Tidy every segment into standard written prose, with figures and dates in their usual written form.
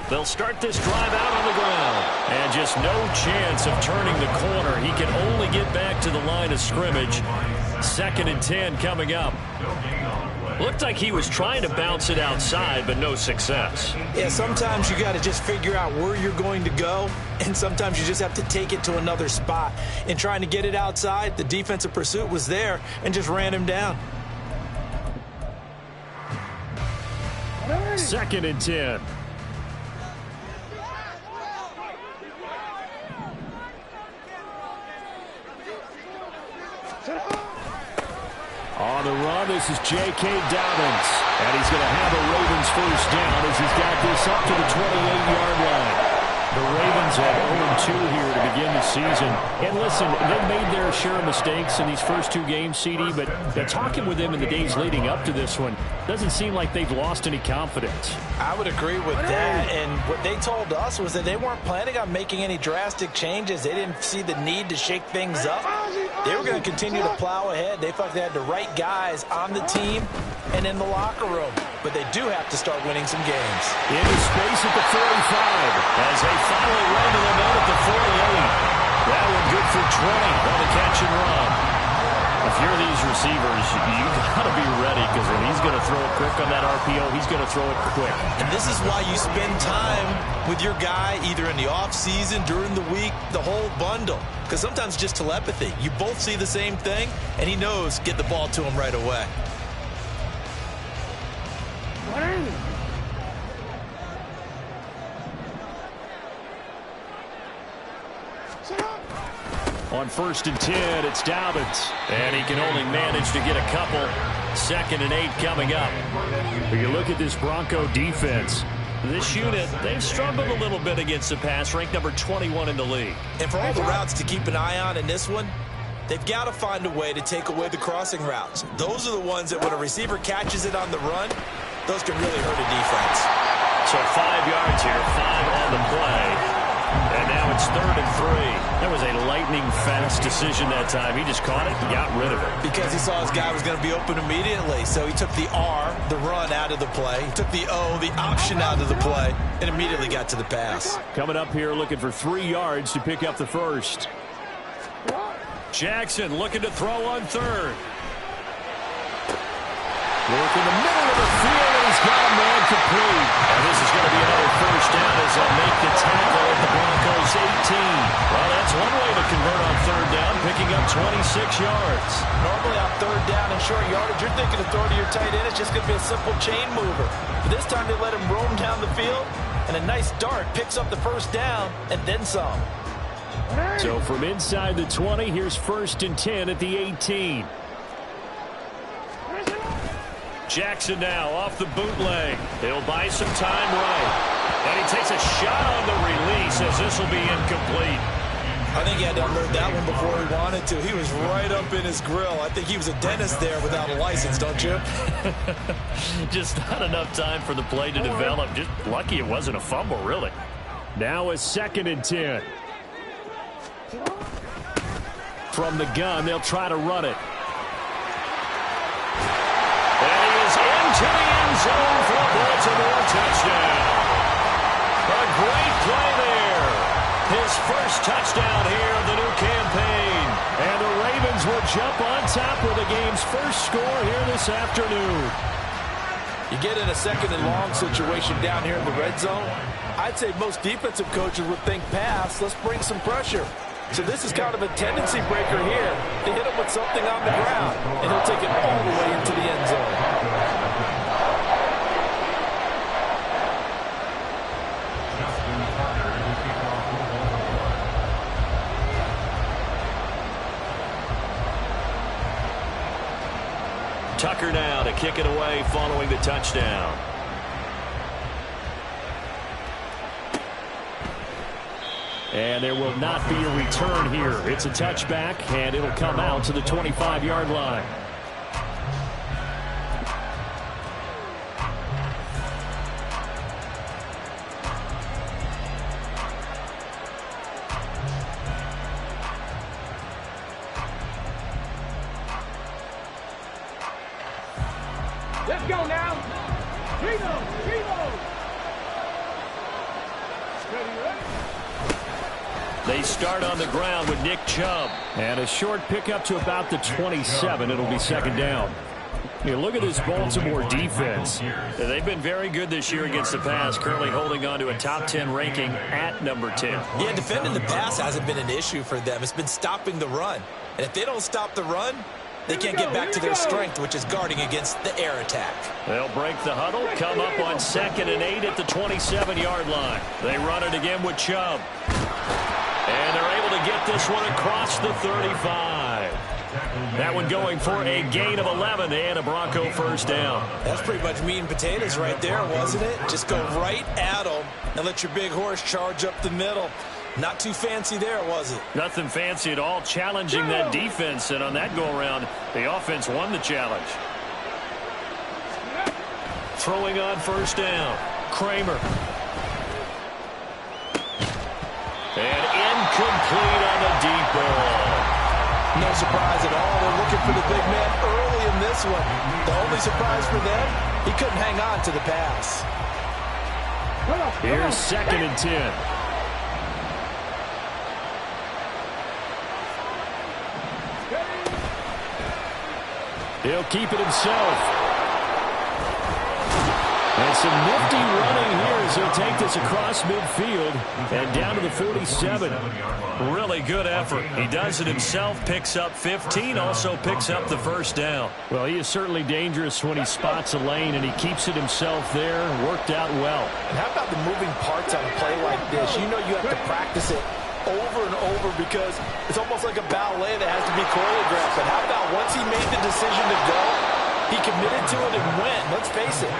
They'll start this drive out on the ground. And just no chance of turning the corner. He can only get back to the line of scrimmage. 2nd and 10 coming up. Looked like he was trying to bounce it outside, but no success. Yeah, sometimes you got to just figure out where you're going to go, and sometimes you just have to take it to another spot. In trying to get it outside, the defensive pursuit was there and just ran him down. 2nd and 10. On the run, this is J.K. Dobbins. And he's going to have a Ravens first down as he's got this up to the 28-yard line. The Ravens have 0-2 here to begin the season. And listen, they've made their share of mistakes in these first 2 games, CD, but talking with them in the days leading up to this one, doesn't seem like they've lost any confidence. I would agree with that, and what they told us was that they weren't planning on making any drastic changes. They didn't see the need to shake things up. They were going to continue to plow ahead. They felt they had the right guys on the team and in the locker room, but they do have to start winning some games. Into space at the 45 as they finally run to them out at the 48. That one good for 20 on the catch and run. If you're these receivers, you got to be ready, because when he's going to throw it quick on that RPO, he's going to throw it quick. And this is why you spend time with your guy either in the offseason, during the week, the whole bundle. Because sometimes just telepathy. You both see the same thing, and he knows get the ball to him right away. On 1st and 10, it's Dobbins. And he can only manage to get a couple. 2nd and 8 coming up. When you look at this Bronco defense, this unit, they've struggled a little bit against the pass, ranked number 21 in the league. And for all the routes to keep an eye on in this one, they've got to find a way to take away the crossing routes. Those are the ones that when a receiver catches it on the run, those can really hurt a defense. So 5 yards here, 5 on the play. And now it's 3rd and 3. That was a lightning-fast decision that time. He just caught it and got rid of it. Because he saw his guy was going to be open immediately. So he took the R, the run, out of the play. He took the O, the option, out of the play, and immediately got to the pass. Coming up here looking for 3 yards to pick up the first. Jackson looking to throw on 3rd. Work in the middle of the field, and he's got a man complete. And this is going to be another first down as they'll make the tackle at the Broncos 18. Well, that's one way to convert on 3rd down, picking up 26 yards. Normally on 3rd down and short yardage, you're thinking of throwing to your tight end. It's just going to be a simple chain mover. But this time they let him roam down the field, and a nice dart picks up the first down and then some. So from inside the 20, here's 1st and 10 at the 18. Jackson now off the bootleg. He'll buy some time right. And he takes a shot on the release as this will be incomplete. I think he had to unload that one before he wanted to. He was right up in his grill. I think he was a dentist there without a license, don't you? Just not enough time for the play to develop. Just lucky it wasn't a fumble, really. Now a 2nd and 10. From the gun, they'll try to run it. To the end zone for a Baltimore touchdown. A great play there. His first touchdown here of the new campaign. And the Ravens will jump on top with the game's first score here this afternoon. You get in a 2nd and long situation down here in the red zone, I'd say most defensive coaches would think pass, let's bring some pressure. So this is kind of a tendency breaker here to hit him with something on the ground, and he'll take it all the way into the end zone. Tucker now to kick it away following the touchdown. And there will not be a return here. It's a touchback, and it'll come out to the 25-yard line. go now. Reload. They start on the ground with Nick Chubb. And a short pickup to about the 27. It'll be second down. You look at this Baltimore defense. They've been very good this year against the pass, currently holding on to a top 10 ranking at number 10. Yeah, defending the pass hasn't been an issue for them. It's been stopping the run. And if they don't stop the run, they can't get back to their strength, which is guarding against the air attack. They'll break the huddle, come up on 2nd and 8 at the 27-yard line. They run it again with Chubb. And they're able to get this one across the 35. That one going for a gain of 11 and a Bronco first down. That's pretty much meat and potatoes right there, wasn't it? Just go right at them and let your big horse charge up the middle. Not too fancy there, was it? Nothing fancy at all, challenging that defense, and on that go-around, the offense won the challenge. Throwing on first down, Kramer. And incomplete on the deep ball. No surprise at all. They're looking for the big man early in this one. The only surprise for them, he couldn't hang on to the pass. Here's 2nd and 10. He'll keep it himself. And some nifty running here as he'll take this across midfield and down to the 47. Really good effort. He does it himself, picks up 15, also picks up the first down. Well, he is certainly dangerous when he spots a lane, and he keeps it himself there. Worked out well. And how about the moving parts on a play like this? You know you have to practice it over and over because it's almost like a ballet that has to be choreographed. But how about once he made the decision to go, he committed to it and went. Let's face it,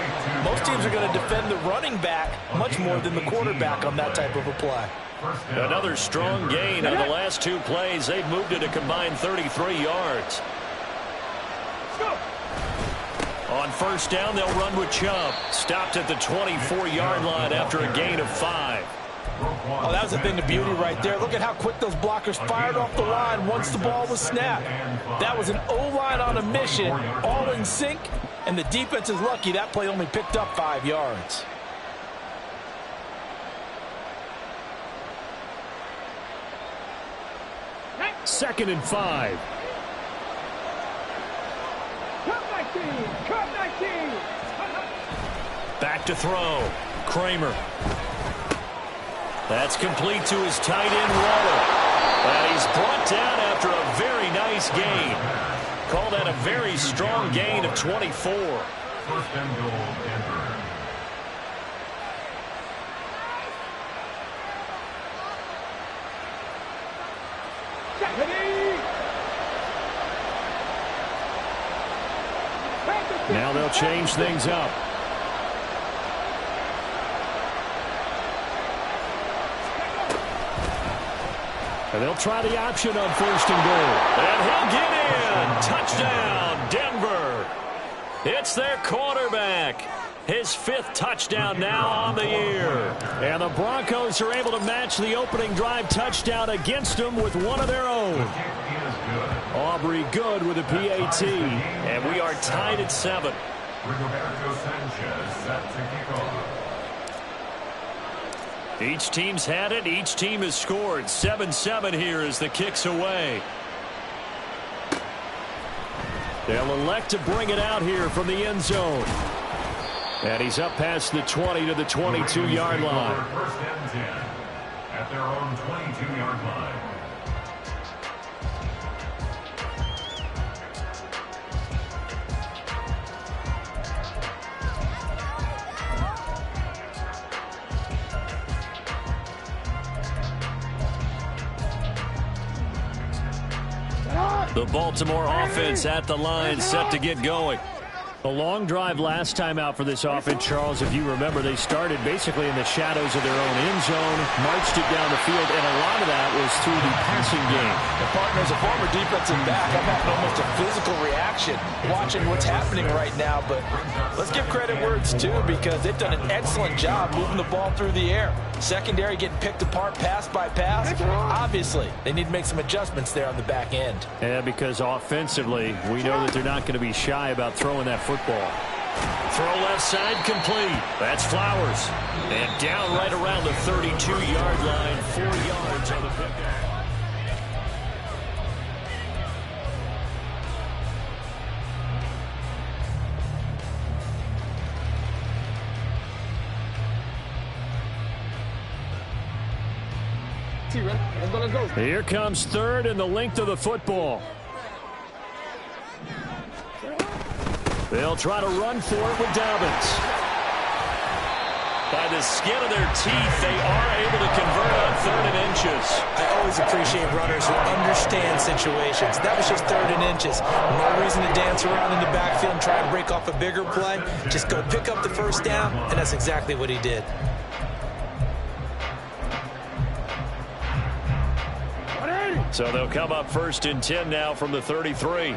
most teams are going to defend the running back much more than the quarterback on that type of a play. Another strong gain on the last 2 plays. They've moved it a combined 33 yards. On first down, they'll run with Chubb. Stopped at the 24-yard line after a gain of 5. Oh, that was a thing of beauty right there. Look at how quick those blockers fired off the line once the ball was snapped. That was an O-line on a mission, all in sync, and the defense is lucky that play only picked up 5 yards. Second and 5. Back to throw. Kramer. That's complete to his tight end, Waller. And he's brought down after a very nice gain. Call that a very strong gain of 24. First and goal, Denver. Now they'll change things up. And they'll try the option on first and goal. And he'll get in. Touchdown, Denver. It's their quarterback. His 5th touchdown now on the year. And the Broncos are able to match the opening drive touchdown against them with one of their own. Aubrey Good with a PAT. And we are tied at 7. Each team's had it. Each team has scored. 7-7 here as the kick's away. They'll elect to bring it out here from the end zone. And he's up past the 20 to the 22-yard line. First and 10 at their own 22-yard line. The Baltimore offense at the line, set to get going. A long drive last time out for this offense, Charles. If you remember, they started basically in the shadows of their own end zone, marched it down the field, and a lot of that was through the passing game. The partner, as a former defensive back, I'm having almost a physical reaction watching what's happening right now. But let's give credit where it's due because they've done an excellent job moving the ball through the air. Secondary getting picked apart pass by pass. Obviously, they need to make some adjustments there on the back end. Yeah, because offensively, we know that they're not going to be shy about throwing that football. Throw left side complete. That's Flowers. And down right around the 32-yard line. 4 yards on the pickup. Here comes third and the length of the football. They'll try to run for it with Dobbins. By the skin of their teeth, they are able to convert on 3rd and inches. I always appreciate runners who understand situations. That was just 3rd and inches. No reason to dance around in the backfield and try and break off a bigger play. Just go pick up the first down, and that's exactly what he did. So they'll come up 1st and 10 now from the 33.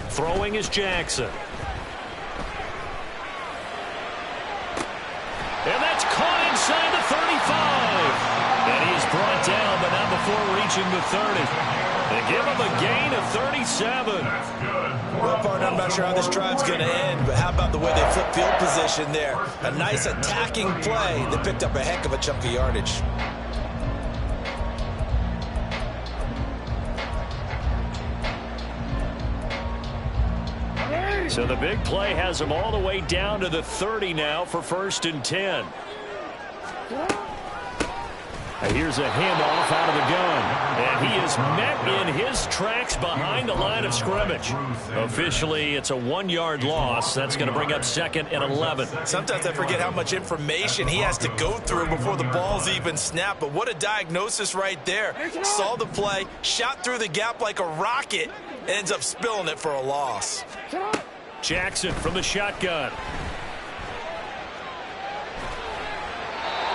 Throwing is Jackson. And that's caught inside the 35. And he is brought down, but not before reaching the 30. They give him a gain of 37. Well, partner, I'm not sure how this drive's going to end, but how about the way they flip field position there? A nice attacking play that picked up a heck of a chunk of yardage. So the big play has him all the way down to the 30 now for 1st and 10. Here's a handoff out of the gun. And he is met in his tracks behind the line of scrimmage. Officially, it's a 1-yard loss. That's going to bring up 2nd and 11. Sometimes I forget how much information he has to go through before the ball's even snapped. But what a diagnosis right there. Saw the play, shot through the gap like a rocket, and ends up spilling it for a loss. Jackson from the shotgun.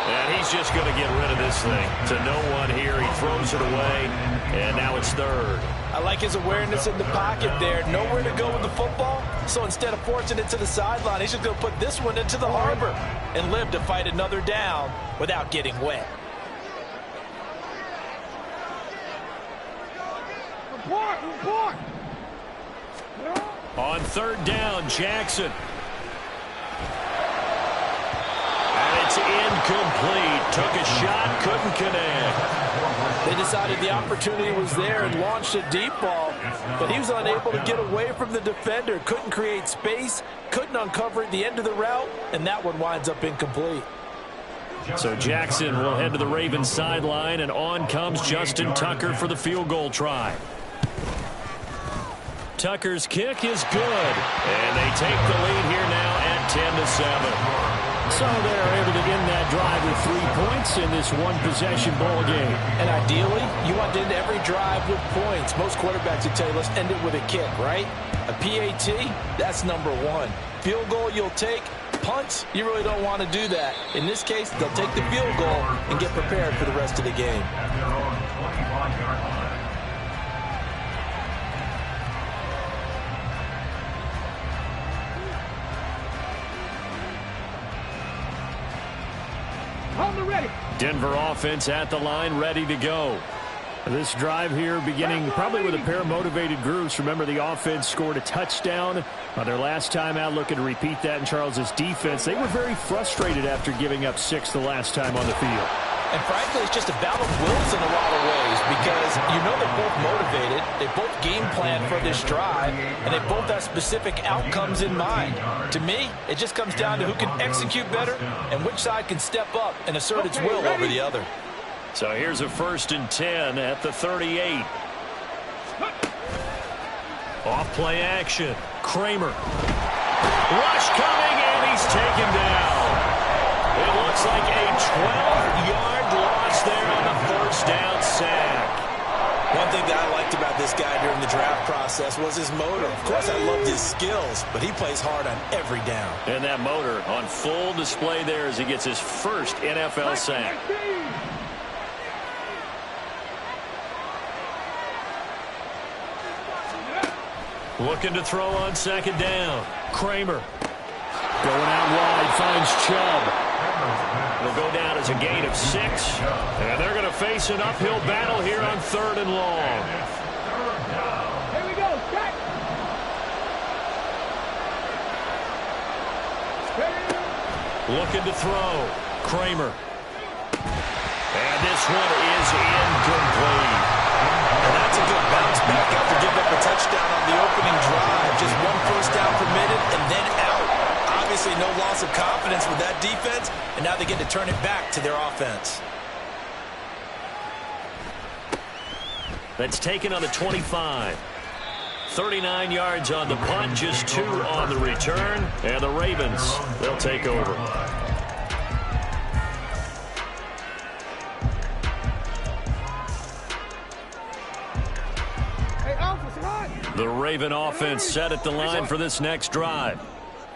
And he's just going to get rid of this thing to no one here. He throws it away, and now it's 3rd. I like his awareness in the pocket there. Nowhere to go with the football, so instead of forcing it to the sideline, he's just going to put this one into the harbor and live to fight another down without getting wet. Report. On 3rd down, Jackson. And it's incomplete. Took a shot, couldn't connect. They decided the opportunity was there and launched a deep ball, but he was unable to get away from the defender. Couldn't create space, couldn't uncover at the end of the route, and that one winds up incomplete. So Jackson will head to the Ravens sideline, and on comes Justin Tucker for the field goal try. Tucker's kick is good, and they take the lead here now at 10-7. So they're able to end that drive with 3 points in this one-possession ball game. And ideally, you want to end every drive with points. Most quarterbacks would tell you, let's end it with a kick, right? A PAT, that's number 1. Field goal you'll take. Punts, you really don't want to do that. In this case, they'll take the field goal and get prepared for the rest of the game. Denver offense at the line, ready to go. This drive here beginning probably with a pair of motivated groups. Remember, the offense scored a touchdown on their last time out. Looking to repeat that in Charles's defense. They were very frustrated after giving up 6 the last time on the field. And frankly, it's just a battle of wills in a lot of ways because you know they're both motivated, they both game plan for this drive, and they both have specific outcomes in mind. To me, it just comes down to who can execute better and which side can step up and assert its will over the other. So here's a 1st and 10 at the 38. Off play action. Kramer. Rush coming, and he's taken down. It looks like a 12-yard loss there on the 1st down sack. One thing that I liked about this guy during the draft process was his motor. Of course, I loved his skills, but he plays hard on every down. And that motor on full display there as he gets his first NFL sack. Looking to throw on 2nd down. Kramer. Going out wide, finds Chubb. It'll go down as a gain of 6. And they're going to face an uphill battle here on 3rd and long. Here we go. Looking to throw. Kramer. And this one is incomplete. And that's a good bounce back after giving up a touchdown on the opening drive. Just one first down permitted and then out. Obviously no loss of confidence with that defense, and now they get to turn it back to their offense. That's taken on the 25. 39 yards on the punt, just 2 on the return. And the Ravens, they'll take over. The Raven offense set at the line for this next drive.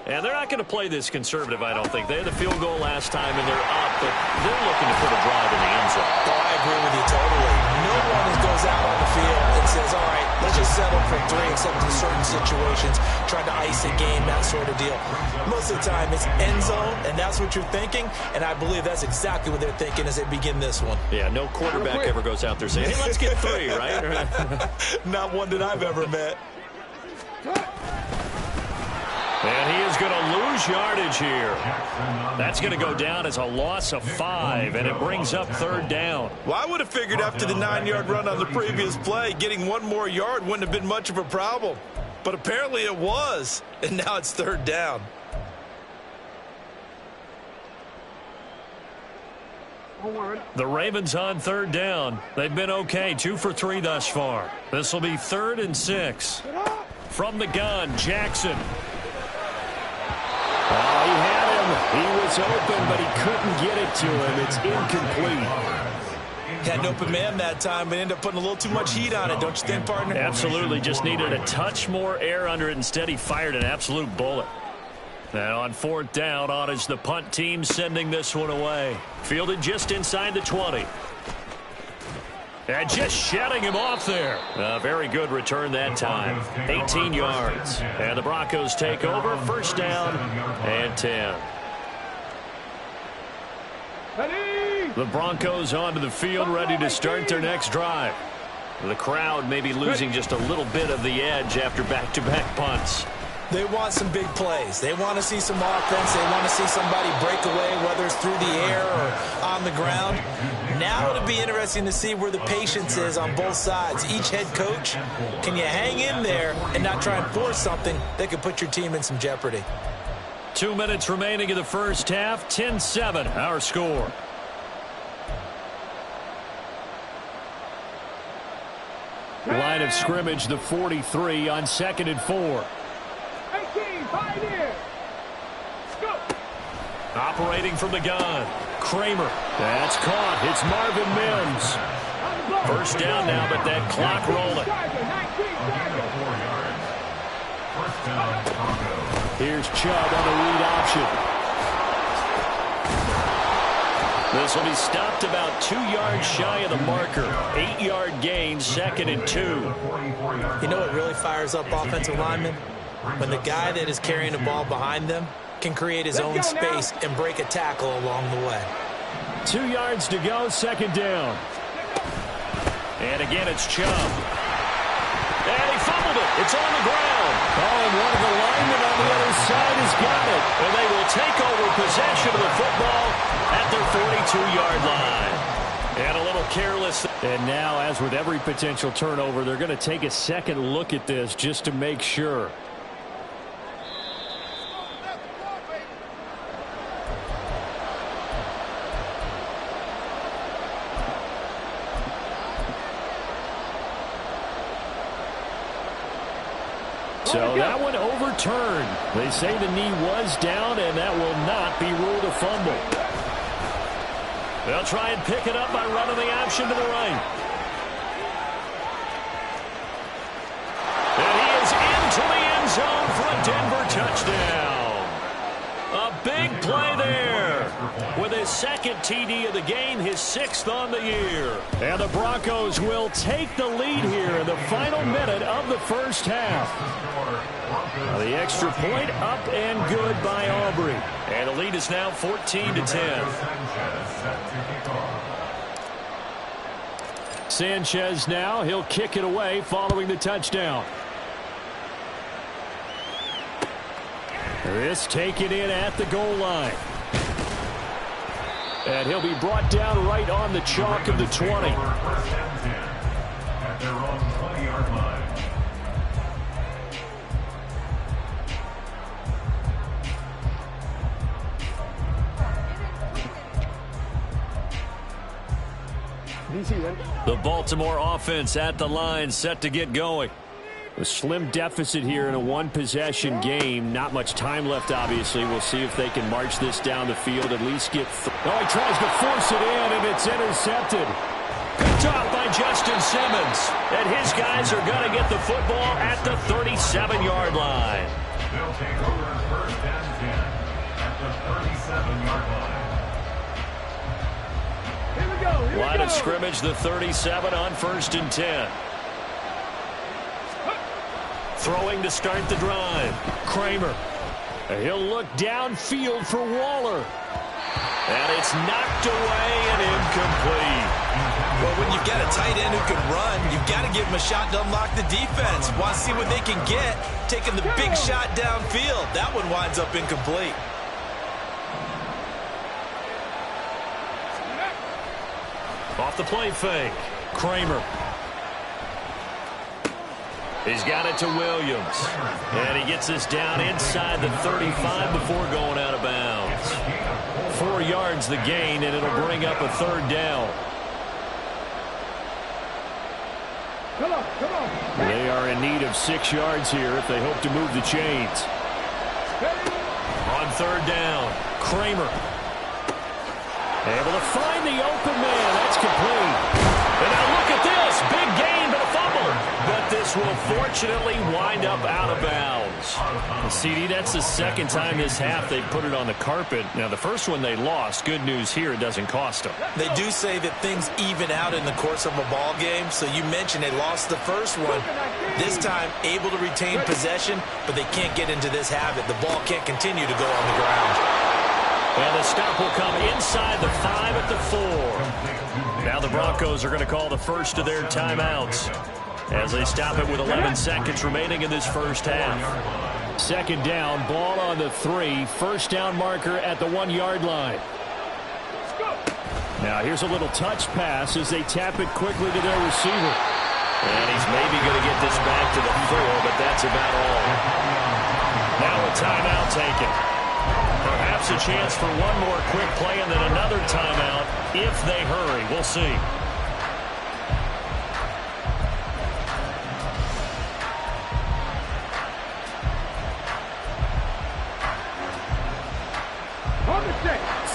And they're not going to play this conservative, I don't think. They had the field goal last time, and they're up, but they're looking to put a drive in the end zone. Oh, I agree with you totally. No one goes out on the field and says, all right, let's just settle for 3, except in certain situations, trying to ice a game, that sort of deal. Most of the time, it's end zone, and that's what you're thinking, and I believe that's exactly what they're thinking as they begin this one. Yeah, no quarterback ever goes out there saying, hey, let's get 3, right? Not one that I've ever met. And he is going to lose yardage here. That's going to go down as a loss of 5, and it brings up 3rd down. Well, I would have figured after the 9-yard run on the previous play, getting 1 more yard wouldn't have been much of a problem. But apparently it was, and now it's 3rd down. The Ravens on 3rd down. They've been okay, 2 for 3 thus far. This will be 3rd and 6. From the gun, Jackson. Oh, he had him. He was open, but he couldn't get it to him. It's incomplete. Had an open man that time, but ended up putting a little too much heat on it, don't you think, partner? Absolutely. Just needed a touch more air under it. Instead, he fired an absolute bullet. And on 4th down, on is the punt team sending this one away. Fielded just inside the 20. And just shutting him off there. A very good return that time. 18 yards. And the Broncos take over. 1st down and 10. The Broncos onto the field, ready to start their next drive. The crowd may be losing just a little bit of the edge after back-to-back punts. They want some big plays. They want to see some offense. They want to see somebody break away, whether it's through the air or on the ground. Now it'll be interesting to see where the patience is on both sides. Each head coach, can you hang in there and not try and force something that could put your team in some jeopardy? 2 minutes remaining in the first half. 10-7, our score. Line of scrimmage, the 43 on 2nd and 4. Operating from the gun. Kramer. That's caught. It's Marvin Mims. 1st down now, but that clock rolling. Here's Chubb on the read option. This will be stopped about 2 yards shy of the marker. 8-yard gain, 2nd and 2. You know what really fires up offensive linemen? When the guy that is carrying the ball behind them can create his own space and break a tackle along the way. 2 yards to go, 2nd down. And again, it's Chubb. And he fumbled it. It's on the ground. Oh, and one of the linemen on the other side has got it. And they will take over possession of the football at their 42-yard line. And a little careless. And now, as with every potential turnover, they're going to take a second look at this just to make sure. So that one overturned. They say the knee was down, and that will not be ruled a fumble. They'll try and pick it up by running the option to the right. And he is into the end zone for a Denver touchdown. A big play there with his 2nd TD of the game, his 6th on the year. And the Broncos will take the lead here in the final minute of the first half. The extra point up and good by Aubrey. And the lead is now 14-10. Sanchez now, he'll kick it away following the touchdown. This taken in at the goal line. And he'll be brought down right on the chalk of the 20. First and 10 at their own 20-yard line. The Baltimore offense at the line, set to get going. A slim deficit here in a one-possession game. Not much time left, obviously. We'll see if they can march this down the field, at least get through. Oh, he tries to force it in, and it's intercepted. Picked off by Justin Simmons. And his guys are going to get the football at the 37-yard line. They'll take over first and 10 at the 37-yard line. Line of scrimmage, the 37 on first and 10. Throwing to start the drive. Kramer. He'll look downfield for Waller. And it's knocked away and incomplete. Well, when you've got a tight end who can run, you've got to give him a shot to unlock the defense. Want to see what they can get, taking the big shot downfield. That one winds up incomplete. Off the play fake. Kramer. He's got it to Williams. And he gets this down inside the 35 before going out of bounds. 4 yards the gain, and it'll bring up a third down. Come on. They are in need of 6 yards here if they hope to move the chains. On third down, Kramer. Able to find the open man. That's complete. And now look at this. Big gain, but a fumble. But this will fortunately wind up out of bounds. CD, that's the second time this half they've put it on the carpet. Now, the first one they lost. Good news here, it doesn't cost them. They do say that things even out in the course of a ball game. So you mentioned they lost the first one. This time, able to retain possession, but they can't get into this habit. The ball can't continue to go on the ground. And the stop will come inside the 5 at the 4. Now the Broncos are going to call the first of their timeouts as they stop it with 11 seconds remaining in this first half. Second down, ball on the 3. First down marker at the 1-yard line. Now here's a little touch pass as they tap it quickly to their receiver. And he's maybe going to get this back to the 4, but that's about all. Now a timeout taken. Perhaps a chance for one more quick play and then another timeout if they hurry. We'll see.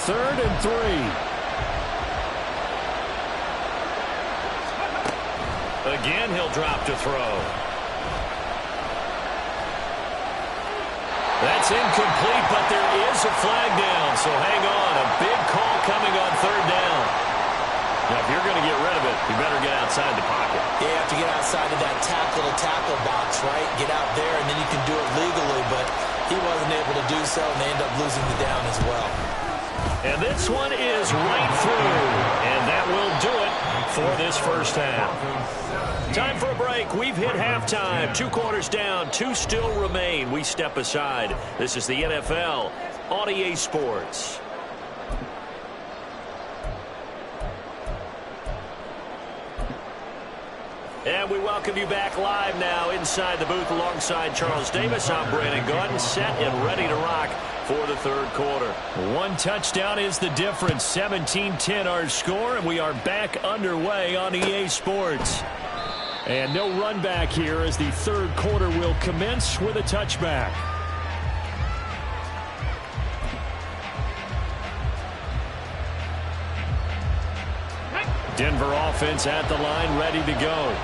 Third and 3. Again, he'll drop to throw. That's incomplete, but there is a flag down, so hang on. A big call coming on third down. Now, if you're going to get rid of it, you better get outside the pocket. You have to get outside of that tackle-to-tackle box, right? Get out there, and then you can do it legally, but he wasn't able to do so, and they end up losing the down as well. And this one is right through, and that will do it for this first half. Time for a break. We've hit halftime. 2 quarters down, 2 still remain. We step aside. This is the NFL on EA Sports. And we welcome you back live now inside the booth alongside Charles Davis. I'm Brandon Gordon, set and ready to rock for the third quarter. 1 touchdown is the difference. 17-10 our score, and we are back underway on EA Sports. And no run back here as the third quarter will commence with a touchback. Denver offense at the line, ready to go.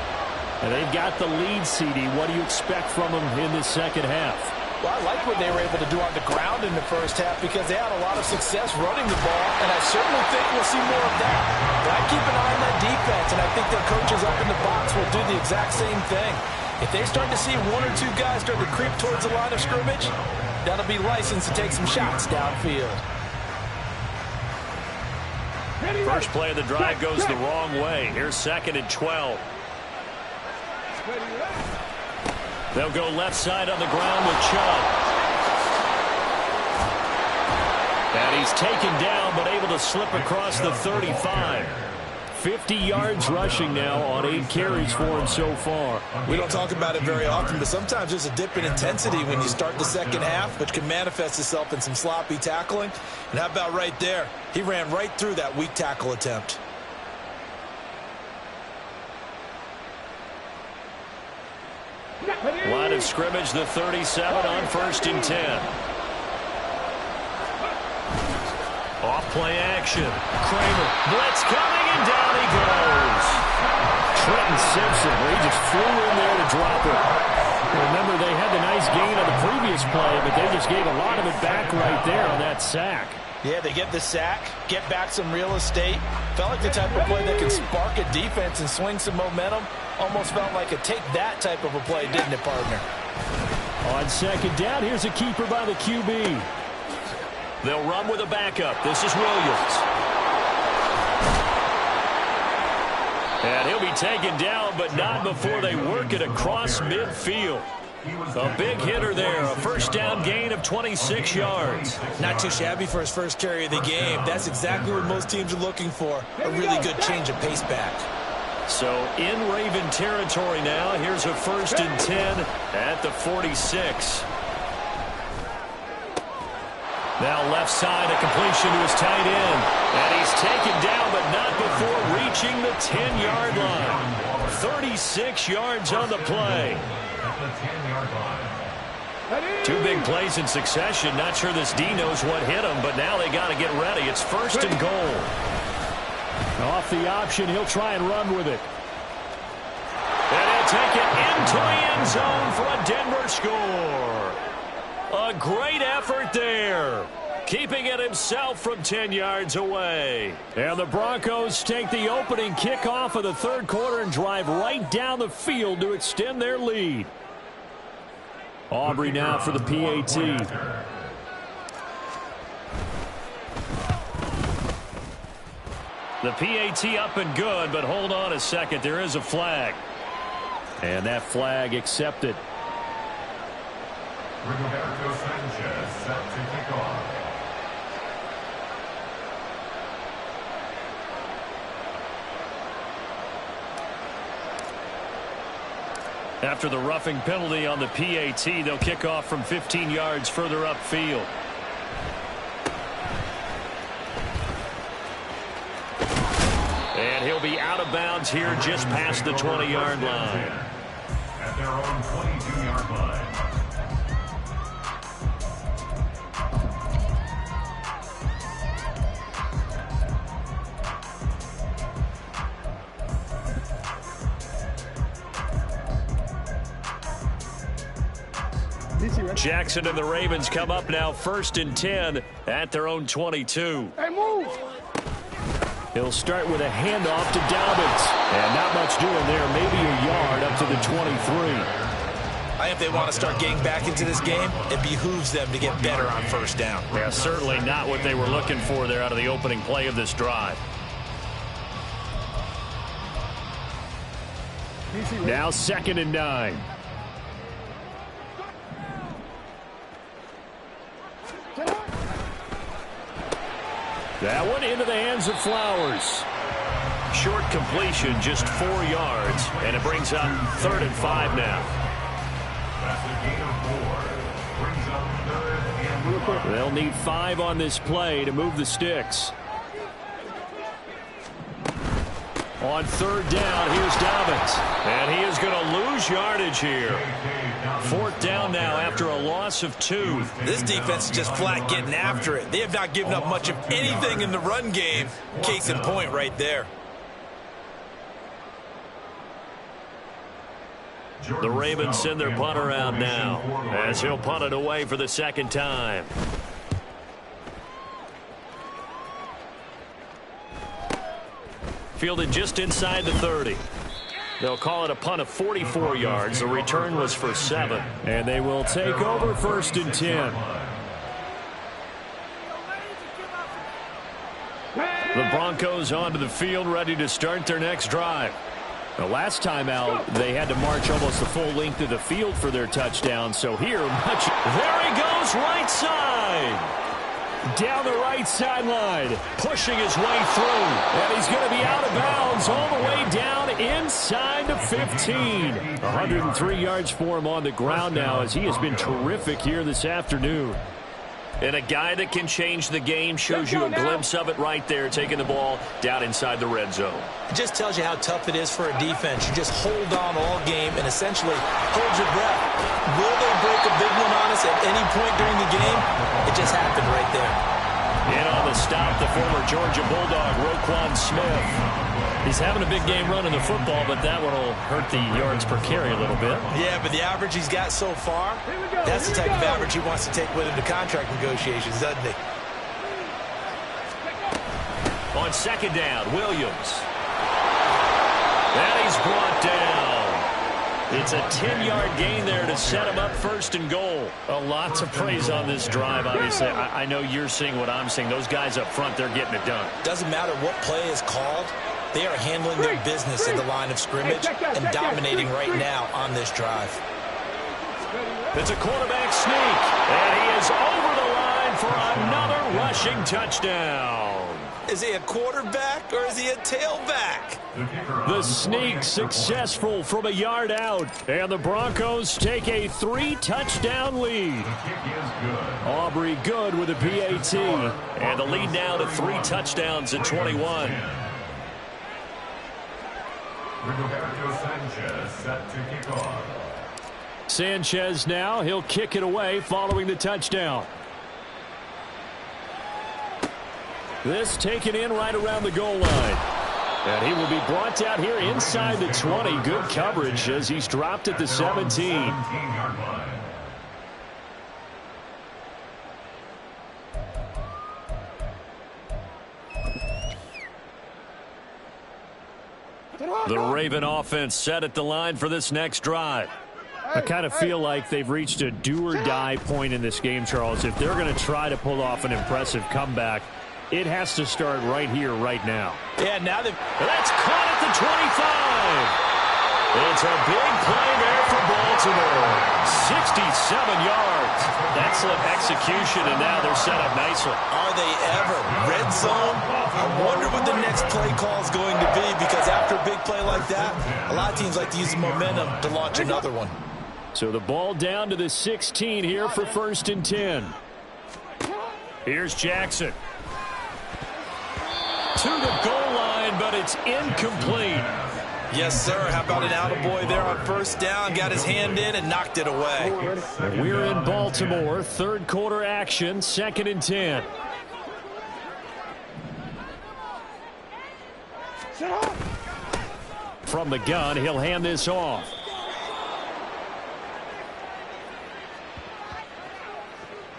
And they've got the lead, CD. What do you expect from them in the second half? Well, I like what they were able to do on the ground in the first half because they had a lot of success running the ball, and I certainly think we'll see more of that. But I keep an eye on that defense, and I think their coaches up in the box will do the exact same thing. If they start to see 1 or 2 guys start to creep towards the line of scrimmage, that'll be licensed to take some shots downfield. First play of the drive goes the wrong way. Here's 2nd and 12. They'll go left side on the ground with Chubb. And he's taken down, but able to slip across the 35. 50 yards rushing now on 8 carries for him so far. We don't talk about it very often, but sometimes there's a dip in intensity when you start the second half, which can manifest itself in some sloppy tackling. And how about right there? He ran right through that weak tackle attempt. Line of scrimmage, the 37 on 1st and 10. Off play action. Kramer, blitz coming, and down he goes. Trenton Simpson, he just flew in there to drop it. Remember, they had the nice gain on the previous play, but they just gave a lot of it back right there on that sack. Yeah, they get the sack, get back some real estate. Felt like the type of play that can spark a defense and swing some momentum. Almost felt like a take-that type of a play, didn't it, partner? On 2nd down, here's a keeper by the QB. They'll run with a backup. This is Williams. And he'll be taken down, but not before they work it across midfield. A big hitter there. A 1st down gain of 26 yards. Not too shabby for his first carry of the game. That's exactly what most teams are looking for. A really good change of pace back. So in Raven territory now. Here's a 1st and 10 at the 46. Now left side, a completion to his tight end. And he's taken down, but not before reaching the 10-yard line. 36 yards on the play. Two big plays in succession. Not sure this D knows what hit him, but now they got to get ready. It's 1st and goal. Off the option, he'll try and run with it. And he'll take it into the end zone for a Denver score. A great effort there, keeping it himself from 10 yards away. And the Broncos take the opening kickoff of the 3rd quarter and drive right down the field to extend their lead. Aubrey now for the PAT. The PAT up and good, but hold on a second. There is a flag. And that flag accepted. Rigoberto Sanchez set to kick off. After the roughing penalty on the PAT, they'll kick off from 15 yards further upfield. And he'll be out of bounds here just past the 20-yard line. At their own 22-yard line. Jackson and the Ravens come up now 1st and 10 at their own 22. Hey, move! He'll start with a handoff to Dobbins. And not much doing there. Maybe a yard up to the 23. I think if they want to start getting back into this game, it behooves them to get better on 1st down. Yeah, certainly not what they were looking for there out of the opening play of this drive. Now 2nd and 9. That one into the hands of Flowers. Short completion, just 4 yards, and it brings up 3rd and 5 now. That's a gain of 4. Brings up 3rd and 5. They'll need 5 on this play to move the sticks. On 3rd down, here's Dobbins. And he is going to lose yardage here. 4th down now after a loss of 2. This defense is just flat getting after it. They have not given up much of anything in the run game. Case in point right there. The Ravens send their punter out now as he'll punt it away for the 2nd time. Fielded just inside the 30. They'll call it a punt of 44 yards. The return was for 7. And they will take over 1st and 10. The Broncos onto the field, ready to start their next drive. The last time out, they had to march almost the full length of the field for their touchdown. So here, there he goes, right side. Down the right sideline, pushing his way through. And he's going to be out of bounds all the way down inside the 15. 103 yards for him on the ground now as he has been terrific here this afternoon. And a guy that can change the game shows you a glimpse of it right there, taking the ball down inside the red zone. It just tells you how tough it is for a defense. You just hold on all game and essentially hold your breath. Will they break a big one on us at any point during the game? It just happened right there. In on the stop, the former Georgia Bulldog, Roquan Smith. He's having a big game running the football, but that one will hurt the yards per carry a little bit. Yeah, but the average he's got so far, that's the type of average he wants to take with him to contract negotiations, doesn't he? On second down, Williams. And he's brought down. It's a 10-yard gain there to set him up first and goal. A lot to praise on this drive, obviously. I know you're seeing what I'm seeing. Those guys up front, they're getting it done. Doesn't matter what play is called. They are handling their business in the line of scrimmage and dominating right now on this drive. It's a quarterback sneak, and he is over the line for another rushing touchdown. Is he a quarterback or is he a tailback? The sneak successful from a yard out, and the Broncos take a 3-touchdown lead. Aubrey good with a PAT, and the lead now to 3 touchdowns at 21. Roberto Sanchez set to kick off. Sanchez now, he'll kick it away following the touchdown. This taken in right around the goal line. And he will be brought down here inside the 20. Good coverage as he's dropped at the 17. 17-yard line. The Raven offense set at the line for this next drive. I kind of feel like they've reached a do-or-die point in this game, Charles. If they're going to try to pull off an impressive comeback, it has to start right here, right now. Yeah, now they've... That's caught at the 25. It's a big play there for Baltimore. 67 yards. Excellent execution, and now they're set up nicely. Are they ever? Red zone? I wonder what the next play call is going to be, because after a big play like that, a lot of teams like to use the momentum to launch another one. So the ball down to the 16 here for 1st and 10. Here's Jackson. To the goal line, but it's incomplete. Yes, sir. How about an attaboy there on 1st down? Got his hand in and knocked it away. We're in Baltimore. 3rd quarter action. 2nd and 10. From the gun, he'll hand this off.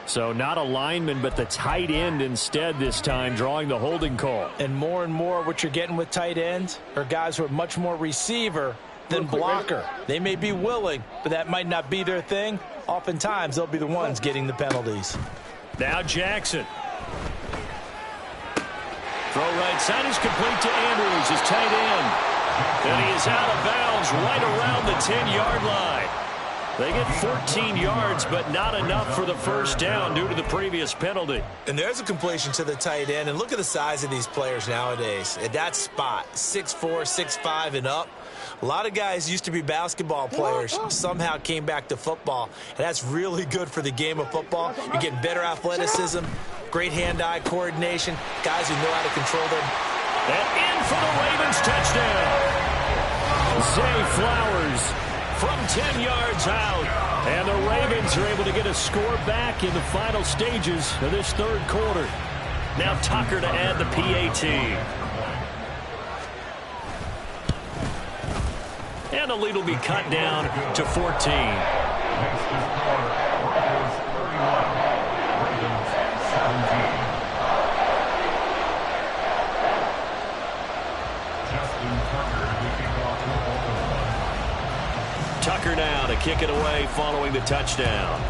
So not a lineman, but the tight end instead this time, drawing the holding call. And more what you're getting with tight ends are guys who are much more receiver than blocker. They may be willing, but that might not be their thing. Oftentimes, they'll be the ones getting the penalties. Now Jackson. Throw right side is complete to Andrews, his tight end. And he is out of bounds right around the 10-yard line. They get 14 yards, but not enough for the 1st down due to the previous penalty. And there's a completion to the tight end. And look at the size of these players nowadays. At that spot, 6'4", 6'5", and up. A lot of guys used to be basketball players, somehow came back to football. And that's really good for the game of football. You're getting better athleticism, great hand-eye coordination, guys who know how to control them. And in for the Ravens touchdown. Zay Flowers from 10 yards out. And the Ravens are able to get a score back in the final stages of this 3rd quarter. Now Tucker to add the PAT. And the lead will be cut down to 14. Tucker now to kick it away following the touchdown.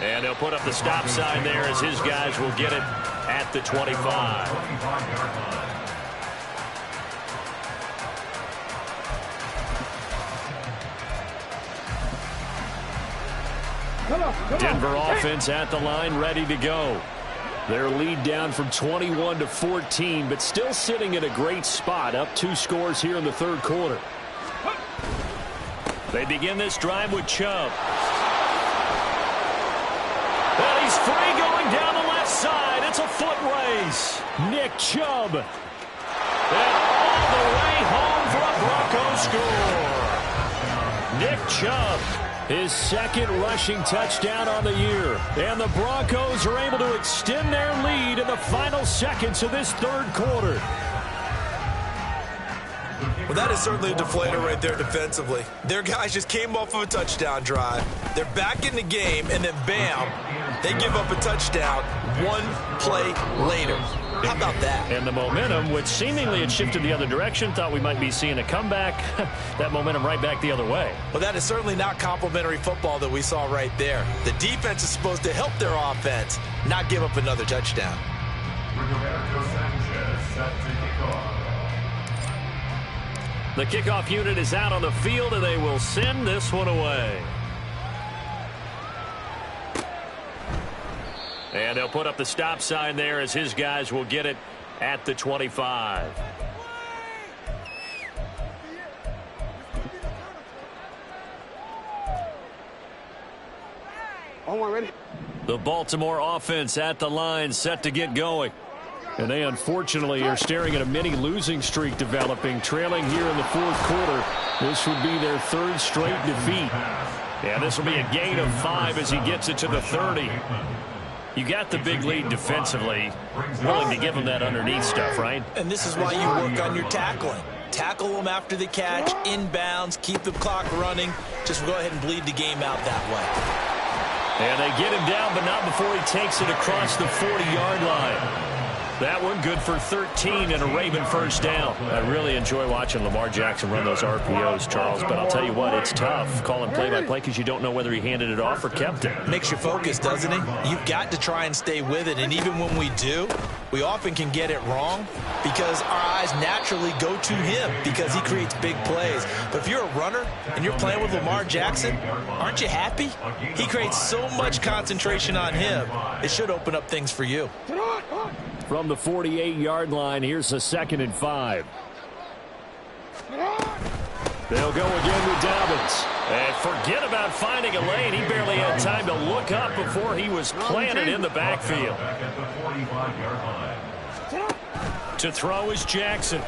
And they'll put up the stop sign there as his guys will get it at the 25. Denver offense at the line, ready to go. Their lead down from 21 to 14, but still sitting in a great spot, up 2 scores here in the third quarter. They begin this drive with Chubb. And he's free going down the left side. It's a foot race. Nick Chubb. And all the way home for a Broncos score. Nick Chubb, his second rushing touchdown on the year. And the Broncos are able to extend their lead in the final seconds of this third quarter. Well, that is certainly a deflator right there defensively. Their guys just came off of a touchdown drive. They're back in the game, and then bam, they give up a touchdown 1 play later. How about that? And the momentum, which seemingly had shifted the other direction, thought we might be seeing a comeback. That momentum right back the other way. Well, that is certainly not complimentary football that we saw right there. The defense is supposed to help their offense, not give up another touchdown. The kickoff unit is out on the field, and they will send this one away. And they'll put up the stop sign there as his guys will get it at the 25. Ready? The Baltimore offense at the line, set to get going. And they unfortunately are staring at a mini losing streak developing, trailing here in the fourth quarter. This would be their 3rd straight defeat. And this will be a gain of 5 as he gets it to the 30. You got the big lead defensively, willing to give them that underneath stuff, right? And this is why you work on your tackling. Tackle them after the catch, inbounds, keep the clock running. Just go ahead and bleed the game out that way. And they get him down, but not before he takes it across the 40-yard line. That one good for 13 and a Raven first down. I really enjoy watching Lamar Jackson run those RPOs, Charles, but I'll tell you what, it's tough calling play-by-play because you don't know whether he handed it off or kept it. Makes you focus, doesn't it? You've got to try and stay with it, and even when we do, we often can get it wrong because our eyes naturally go to him because he creates big plays. But if you're a runner and you're playing with Lamar Jackson, aren't you happy? He creates so much concentration on him, it should open up things for you. From the 48-yard line, here's a 2nd and 5. They'll go again with Dobbins. And forget about finding a lane. He barely had time to look up before he was planted in the backfield. To throw is Jackson.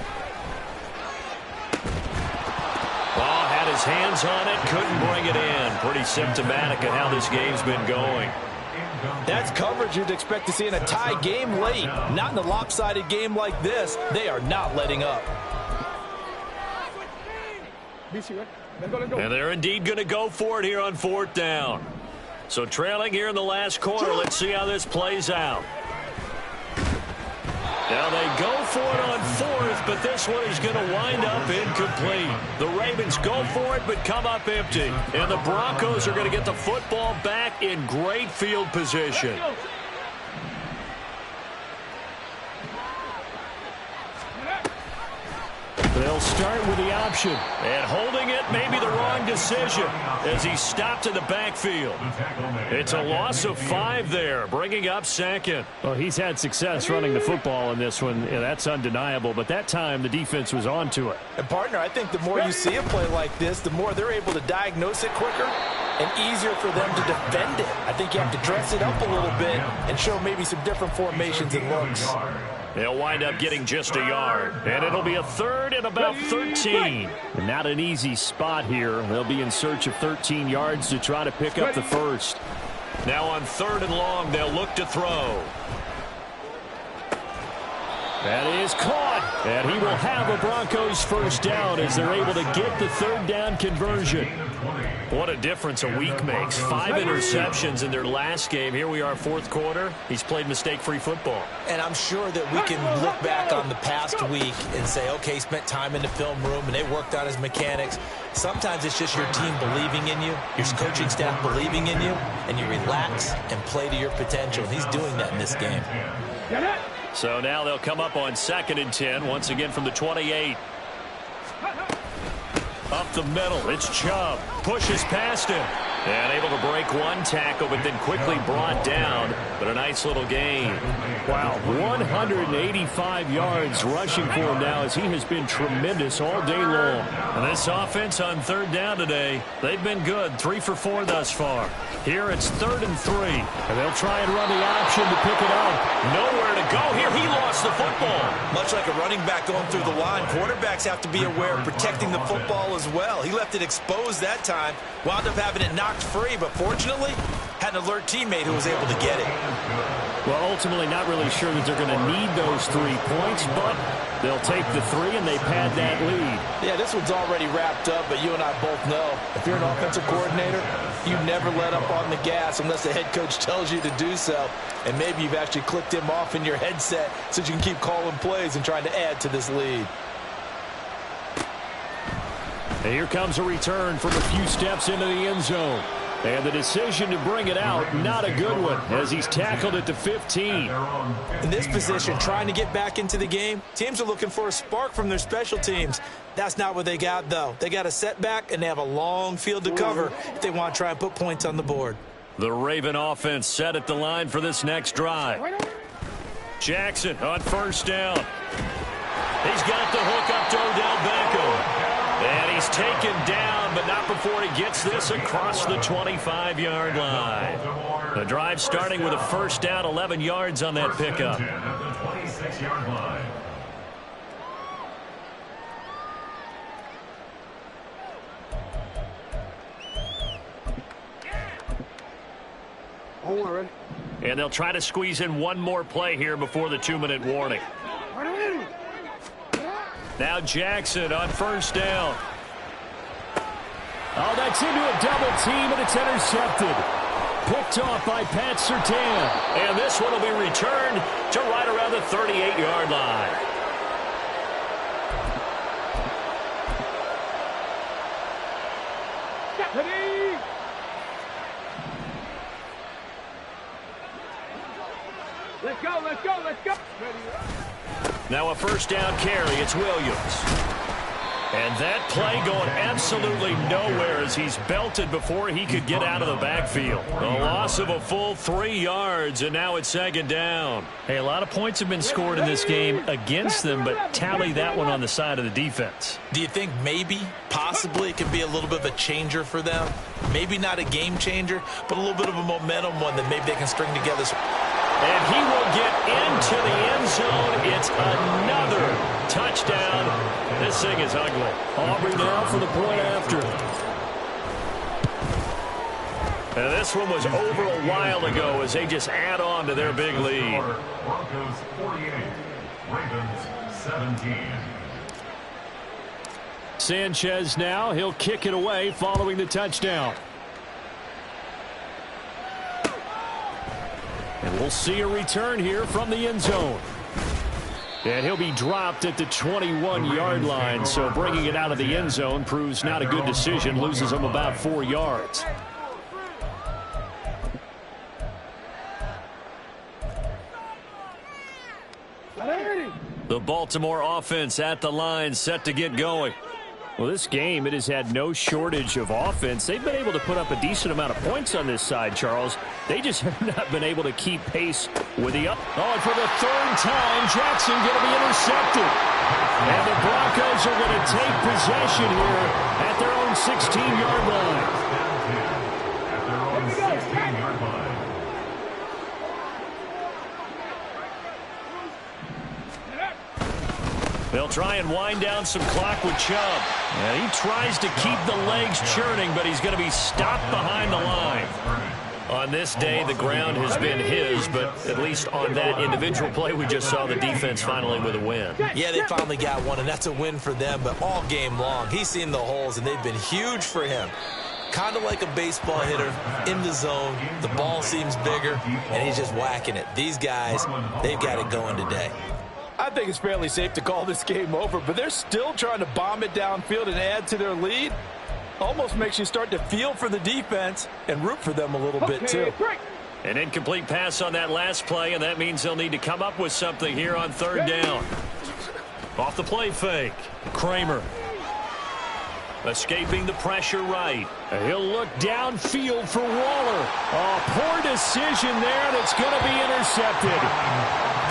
Ball had his hands on it, couldn't bring it in. Pretty symptomatic of how this game's been going. That's coverage you'd expect to see in a tie game late. Not in a lopsided game like this. They are not letting up. And they're indeed going to go for it here on 4th down. So trailing here in the last quarter, let's see how this plays out. Now they go for it on 4th, but this one is going to wind up incomplete. The Ravens go for it, but come up empty. And the Broncos are going to get the football back in great field position. They'll start with the option. And holding it may be the wrong decision as he stopped in the backfield. It's a loss of 5 there, bringing up 2nd. Well, he's had success running the football in this one. Yeah, that's undeniable. But that time, the defense was on to it. And, partner, I think the more you see a play like this, the more they're able to diagnose it quicker and easier for them to defend it. I think you have to dress it up a little bit and show maybe some different formations and looks. They'll wind up getting just a yard. And it'll be a 3rd and about 13. And not an easy spot here. They'll be in search of 13 yards to try to pick up the first. Now on 3rd and long, they'll look to throw. That is caught. And he will have a Broncos first down as they're able to get the 3rd down conversion. What a difference a week makes. 5 interceptions in their last game. Here we are, 4th quarter. He's played mistake-free football. And I'm sure that we can look back on the past week and say, okay, he spent time in the film room and they worked on his mechanics. Sometimes it's just your team believing in you, your coaching staff believing in you, and you relax and play to your potential. He's doing that in this game. So now they'll come up on 2nd and 10, once again from the 28. Up the middle, it's Chubb. Pushes past him. And able to break one tackle, but then quickly brought down. But a nice little gain. Wow, 185 yards rushing for him now as he has been tremendous all day long. And this offense on 3rd down today, they've been good. 3 for 4 thus far. Here it's 3rd and 3. And they'll try and run the option to pick it up. Nowhere to go here. He lost the football. Much like a running back going through the line, quarterbacks have to be aware of protecting the football as well. He left it exposed that time, wound up having it knocked free, but fortunately had an alert teammate who was able to get it. Well, ultimately not really sure that they're going to need those 3 points, but they'll take the 3 and they pad that lead. Yeah, this one's already wrapped up, but you and I both know if you're an offensive coordinator, you never let up on the gas unless the head coach tells you to do so. And maybe you've actually clicked him off in your headset so you can keep calling plays and trying to add to this lead. And here comes a return from a few steps into the end zone. And the decision to bring it out, not a good one, as he's tackled at the 15. In this position, trying to get back into the game, teams are looking for a spark from their special teams. That's not what they got, though. They got a setback, and they have a long field to cover if they want to try and put points on the board. The Raven offense set at the line for this next drive. Jackson on 1st down. He's got the hook up to Odell Beckham. And he's taken down, but not before he gets this across the 25-yard line. The drive starting with a 1st down, 11 yards on that pickup. And they'll try to squeeze in one more play here before the 2-minute warning. Now Jackson on 1st down. Oh, that's into a double team, and it's intercepted. Picked off by Pat Surtain. And this one will be returned to right around the 38-yard line. Let's go, let's go, let's go. Now a 1st down carry. It's Williams. And that play going absolutely nowhere as he's belted before he could get out of the backfield. A loss of a full 3 yards, and now it's 2nd down. Hey, a lot of points have been scored in this game against them, but tally that one on the side of the defense. Do you think maybe, possibly, it could be a little bit of a changer for them? Maybe not a game changer, but a little bit of a momentum one that maybe they can string together. And he will get into the end zone. It's another touchdown. This thing is ugly. Aubrey now for the point after. And this one was over a while ago as they just add on to their big lead. Broncos 48, Ravens 17. Sanchez now. He'll kick it away following the touchdown. And we'll see a return here from the end zone. And he'll be dropped at the 21-yard line, so bringing it out of the end zone proves not a good decision, loses him about 4 yards. The Baltimore offense at the line, set to get going. Well, this game, it has had no shortage of offense. They've been able to put up a decent amount of points on this side, Charles. They just have not been able to keep pace with the up. Oh, and for the 3rd time, Jackson going to be intercepted. And the Broncos are going to take possession here at their own 16-yard line. At their own 16-yard line. They'll try and wind down some clock with Chubb. And he tries to keep the legs churning, but he's going to be stopped behind the line. On this day, the ground has been his, but at least on that individual play, we just saw the defense finally with a win. Yeah, they finally got one, and that's a win for them, but all game long, he's seen the holes, and they've been huge for him. Kind of like a baseball hitter in the zone. The ball seems bigger, and he's just whacking it. These guys, they've got it going today. I think it's fairly safe to call this game over, but they're still trying to bomb it downfield and add to their lead. Almost makes you start to feel for the defense and root for them a little bit, too. An incomplete pass on that last play, and that means they'll need to come up with something here on 3rd down. Off the play fake, Kramer. Escaping the pressure right. He'll look downfield for Waller. Oh, poor decision there, and it's going to be intercepted.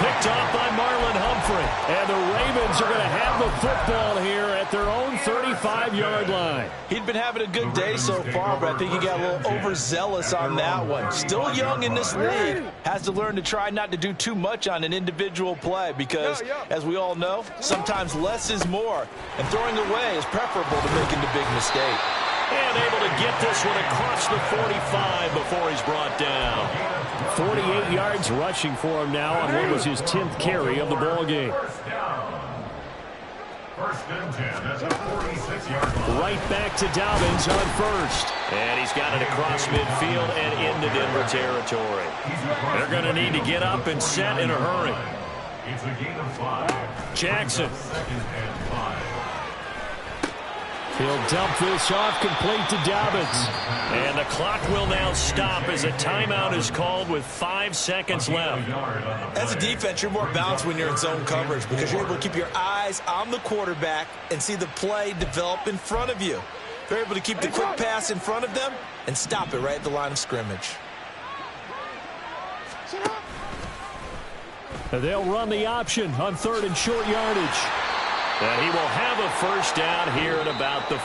Picked off by Marlon Humphrey. And the Ravens are going to have the football here at their own 35-yard line. He'd been having a good day so far, but I think he got a little overzealous on that one. Still young in this league. Has to learn to try not to do too much on an individual play because, as we all know, sometimes less is more. And throwing away is preferable to making the big mistake. And able to get this one across the 45 before he's brought down. 48 yards rushing for him now on what was his 10th carry of the ball game. First and 10 at the 46-yard line. Right back to Dobbins on first. And he's got it across midfield and into Denver territory. They're going to need to get up and set in a hurry. It's a gain of 5. Jackson. Second and 5. He'll dump this off complete to Dobbins. And the clock will now stop as a timeout is called with 5 seconds left. As a defense, you're more balanced when you're in zone coverage because you're able to keep your eyes on the quarterback and see the play develop in front of you. They're able to keep the quick pass in front of them and stop it right at the line of scrimmage. They'll run the option on 3rd and short yardage. And he will have a first down here at about the